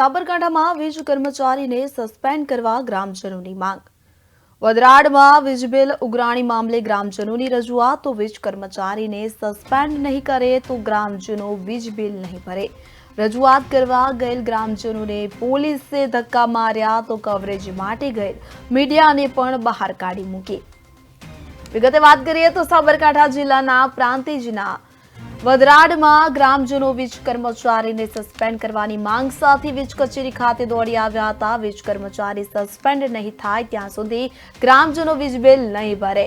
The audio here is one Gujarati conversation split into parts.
સાબરકાંઠામાં વીજ કર્મચારીને સસ્પેન્ડ કરવા ગ્રામજનોની માંગ। વડરાડમાં વીજ બિલ ઉઘરાણી મામલે ગ્રામજનોની રજૂઆત। તો વીજ કર્મચારીને સસ્પેન્ડ નહીં કરે તો ગ્રામજનો વીજ બિલ નહીં ભરે। રજૂઆત કરવા ગયેલ ગ્રામજનોને પોલીસે ધક્કા માર્યા તો કવરેજ માટે ગયેલ મીડિયાને પણ બહાર કાઢી મૂકી। વિગતે વાત કરીએ તો સાબરકાંઠા જિલ્લાના પ્રાંતિજના વડરાડમાં ગ્રામજનો વીજ કર્મચારીને સસ્પેન્ડ કરવાની માંગ સાથે વીજ કચેરી ખાતે દોડી આવ્યા હતા। વીજ કર્મચારી સસ્પેન્ડ નહીં થાય ત્યાં સુધી ગ્રામજનો વીજ બિલ નહીં ભરે।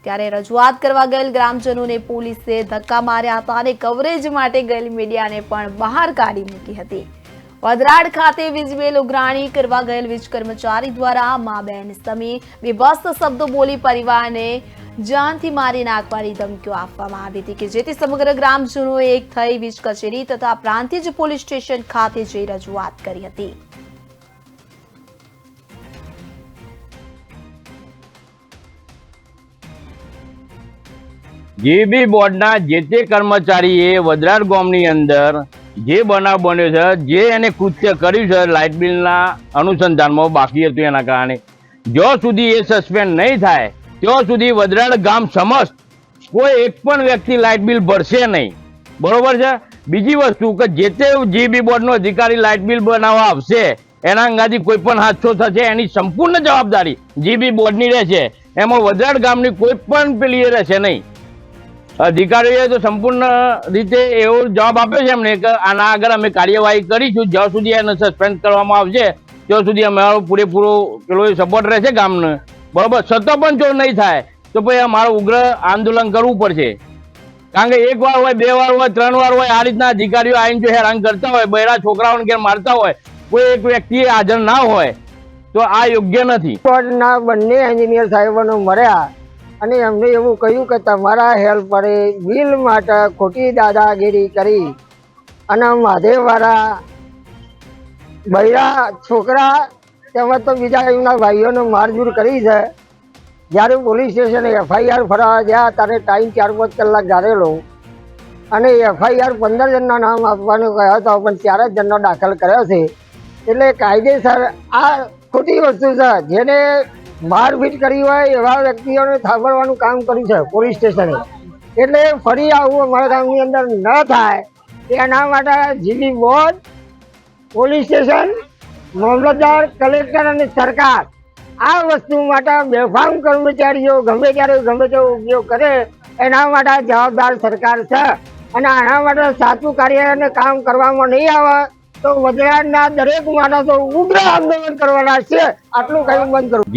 ત્યારે રજૂઆત કરવા ગયેલ ગ્રામજનોને પોલીસે ધક્કા માર્યા હતા અને કવરેજ માટે ગયેલ મીડિયાને પણ બહાર કાઢી મૂકી હતી। વડરાડ ખાતે વીજ બિલ ઉઘરાણી કરવા ગયેલ વીજ કર્મચારી દ્વારા મા બેન સમી બેબસ શબ્દો બોલી પરિવારને જાનથી મારી નાખવાની ધમકીઓ આપવામાં આવી હતી કે જેથી સમગ્ર ગ્રામજનોએ એક થઈ વીજ કચેરી તથા પ્રાંતિજ પોલીસ સ્ટેશન ખાતે જઈ રજૂઆત કરી હતી। જીબી બોર્ડના જે તે કર્મચારીએ વડરાડ ગામની અંદર જે બનાવ બન્યો છે, જે એને કૃત્ય કર્યું છે લાઇટ બિલના અનુસંધાનમાં બાકી હતું, એના કારણે જ્યાં સુધી એ સસ્પેન્ડ નહીં થાય ત્યાં સુધી વડરાડ ગામ સમસ્ત કોઈ એક પણ વ્યક્તિ લાઇટ બિલ ભરશે નહીં, બરોબર છે। બીજી વસ્તુ કે જે તે જીબી બોર્ડનો અધિકારી લાઇટ બિલ બનાવવા આવશે એના અંગાથી કોઈ પણ હાદસો થશે એની સંપૂર્ણ જવાબદારી જીબી બોર્ડની રહેશે। એમાં વડરાડ ગામની કોઈ પણ પેલી રહેશે નહીં। અધિકારીઓએ તો સંપૂર્ણ રીતે એવો જવાબ આપ્યો છે એમને કે આના આગળ અમે કાર્યવાહી કરીશું, જ્યાં સુધી એને સસ્પેન્ડ કરવામાં આવશે ત્યાં સુધી અમારો પૂરેપૂરો પેલો સપોર્ટ રહેશે ગામને, બરોબર। છતાં પણ જો નહીં થાય તો પછી અમારે ઉગ્ર આંદોલન કરવું પડશે, કારણ કે એક વાર હોય, બે વાર હોય, ત્રણ વાર હોય, આ રીતના અધિકારીઓ આવીને જો હેરાન કરતા હોય, બૈરા છોકરાઓને ઘેર મારતા હોય, કોઈ એક વ્યક્તિ હાજર ના હોય તો આ યોગ્ય નથી। બોર્ડના બંને એન્જિનિયર સાહેબોને મળ્યા અને એમને એવું કહ્યું કે તમારા હેલ્પરે બિલ માટે ખોટી દાદાગીરી કરી અને માધેવાળા બૈરા છોકરા તેમજ તો બીજા એમના ભાઈઓને મારઝૂડ કરી છે। જ્યારે પોલીસ સ્ટેશને એફઆઈઆર ફરાવા ગયા ત્યારે ટાઈમ 4-5 કલાક ગાળેલો અને એફઆઈઆર 15 જણના નામ આપવાનો કહ્યો હતો પણ 4 જ જણનો દાખલ કર્યો છે। એટલે કાયદેસર આ ખોટી વસ્તુ છે, જેને મારપીટ કરી હોય એવા વ્યક્તિઓને થાબડવાનું કામ કર્યું છે પોલીસ સ્ટેશને। એટલે ફરી આવું અમારા ગામની અંદર ન થાય એના માટે જીબી બોર્ડ, પોલીસ સ્ટેશન, મામલતદાર, કલેક્ટર અને સરકાર આ વસ્તુ માટે બેફામ કર્મચારીઓ ગમે ત્યારે ગમે તેવો ઉપયોગ કરે એના માટે જવાબદાર સરકાર છે અને આના માટે સાચું કાર્ય અને કામ કરવામાં નહીં આવે તો વડરાડના દરેક માણસો ઉગ્ર આંદોલન કરવાના છે। આટલું કઈ બંધ કરવું।